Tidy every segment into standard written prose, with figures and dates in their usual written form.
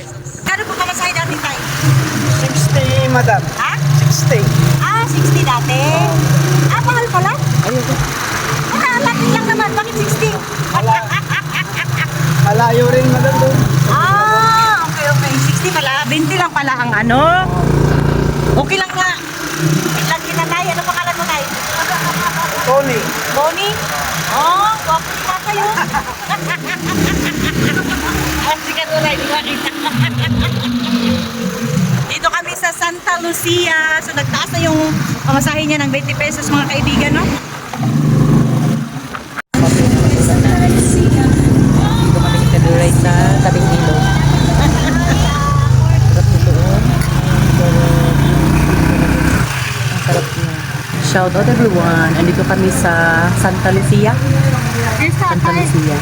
pesos. Kano po pamasahe dati tayo? 60, madam. Ha? 60. Ah, 60 dati. Ah, mahal pala. Ayun po. Nakalatin lang naman. Bakit 60? Malayo rin, madam doon. Ah, okay, okay. 60 pala. 20 lang pala ang ano. Okay lang nga. Lagi na tayo. Ano pangalan mo tayo? Tony. Bonnie? Oh, gwapo ni kayo. Sige, tulay. Di ba kita? Dito kami sa Santa Lucia. So, nagtaas na yung pamasahe niya ng 20 pesos mga kaibigan, no? Dito kami sa Kaduray sa tabing ilog. Sarap nito. Ang sarap niya. Shout out everyone. Andito kami sa Santa Lucia. Santa Lucia.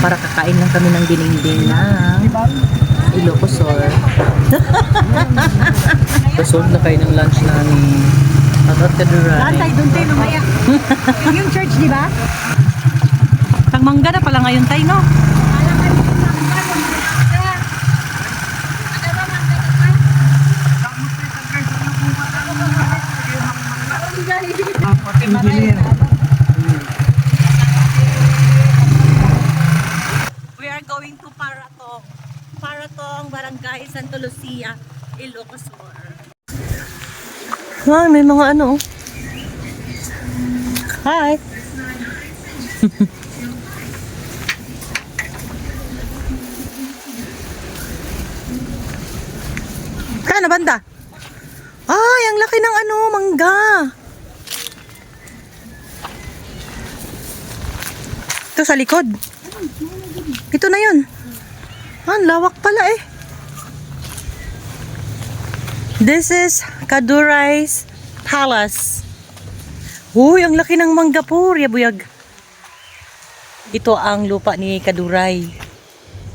Para kakain lang kami ng dinding ng Ilocosor. Kasod na kayo ng lunch namin. Shout out Kaduray. Lantay, doon tayo lumaya. Yung church, di ba? Mangga na pala ngayon tayo, no? We are going to Paratong. Paratong, Barangay Santa Lucia, Ilocosur. Ah, may mga ano. Hi. Kana banda? Ay, ang laki ng ano, mangga. Ito sa likod. Ito na yun. Ah, ang lawak pala eh. This is Kaduray's Palace. Uy, ang laki ng mangga po, buyag. Ito ang lupa ni Kaduray.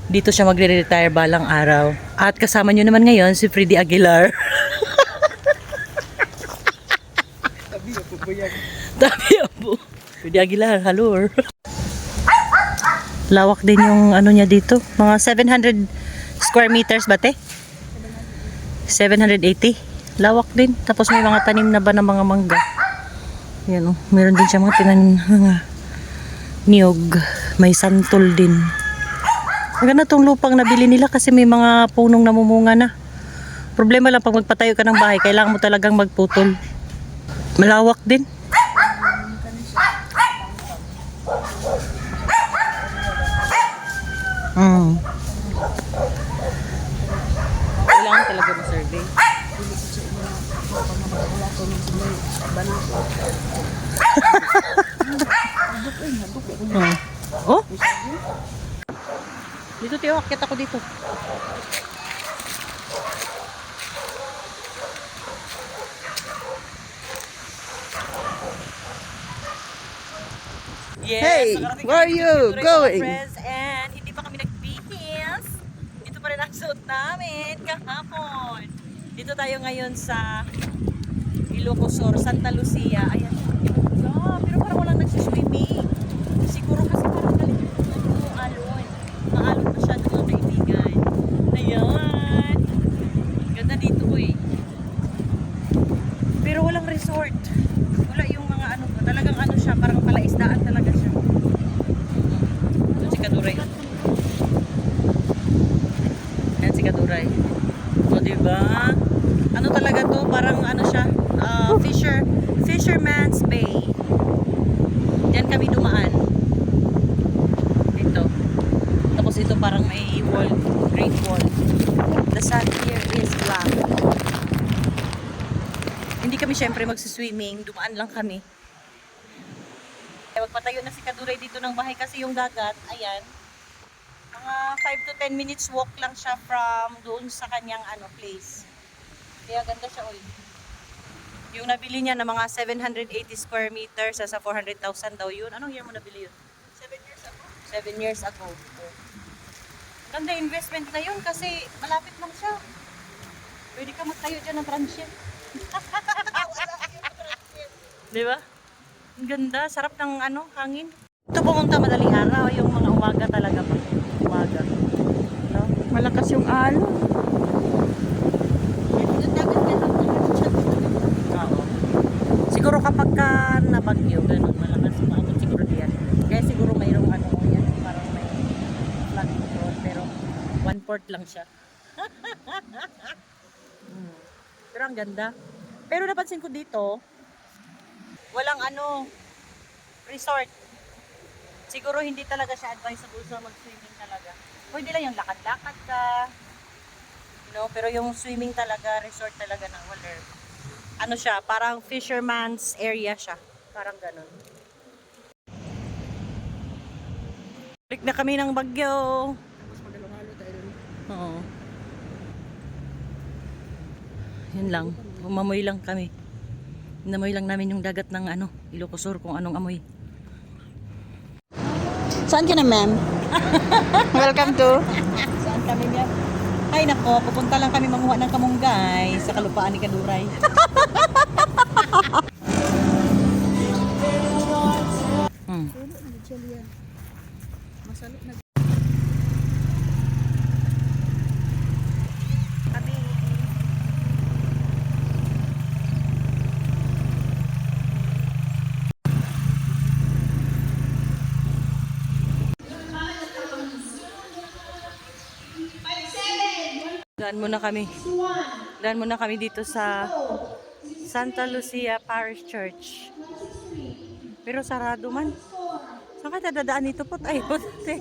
Dito siya magre-retire balang araw. At kasama nyo naman ngayon si Freddy Aguilar. Tabi po. Freddy Aguilar, halor. Lawak din yung ano niya dito. Mga 700 square meters ba te? 780. Lawak din. Tapos may mga tanim na ba ng mga mangga. Yan o. Meron din siya mga tinanim mga niyog. May santol din. Maganda tong lupang nabili nila kasi may mga punong namumunga na. Problema lang pag magpatayo ka ng bahay, kailangan mo talagang magputol. Malawak din. Kailangan talaga ma-survey. Oh? Dito tiyo, akit ako dito. Yes, Hey, nakarating where are kami you dito sa going? conference and hindi pa kami nagbihis. Dito pa rin ang suot namin kahapon. Dito tayo ngayon sa Ilocosur, Santa Lucia. Ayan. Pero parang walang nagsiswimming. Siguro kasi parang alon. Maalon masyado mga kaibigan. Ayan. Ganda dito eh. Pero walang resort. Wala yung mga ano po. Talagang ano siya, parang palaisdaan talaga siya. Doon si Kaduray. Ayan si Kaduray. O diba? Ano talaga to? Parang ano siya, Fisherman's Bay. Diyan kami dumaan. Ito. Tapos ito parang may wall, great wall. The sand here is black. Hindi kami syempre magsiswimming, dumaan lang kami. Magpatayo na si Kaduray dito ng bahay kasi yung dagat, ayan. Mga 5 to 10 minutes walk lang siya from doon sa kanyang place. Kaya ganda siya oy. Yung nabili niya na mga 780 square meters sa 400,000 daw yun. Anong year mo nabili yun? 7 years ago. 7 years ago. Oh. Ganda investment na yun kasi malapit lang siya. Pwede ka magtayo dyan ng transient. Di ba? Ang ganda, sarap ng hangin. Ito pumunta madaling araw, yung mga umaga talaga pa. Umaga. No? Malakas yung alon. Oo. Siguro kapag ka nabagyo, ganun, malakas umabot siguro diyan. Kaya siguro mayroong ano mo yan, parang may flood control, pero 1/4 lang siya. Pero ang ganda. Pero napansin ko dito, walang ano, resort. Siguro hindi talaga siya advisable sa mag-swimming talaga. Pwede lang yung lakad-lakad ka. Pero yung swimming talaga, resort talaga na wala. Ano siya, parang fisherman's area siya. Parang ganun. Balik na kami ng Bagyo. Tapos magalong-halo tayo doon. Oo. Yun lang. Umamoy lang kami. Inamoy lang namin yung dagat ng Ilocos Sur kung anong amoy. Saan ka na, ma'am? Welcome to. Saan kami niya? Ay nako, pupunta lang kami manguha ng kamunggay sa kalupaan ni Kaduray. Masalo na. Kami. Daan muna kami. Daan muna kami dito sa Santa Lucia Parish Church. Pero sarado man. Saan ka dadaan dito po? Ay, puti.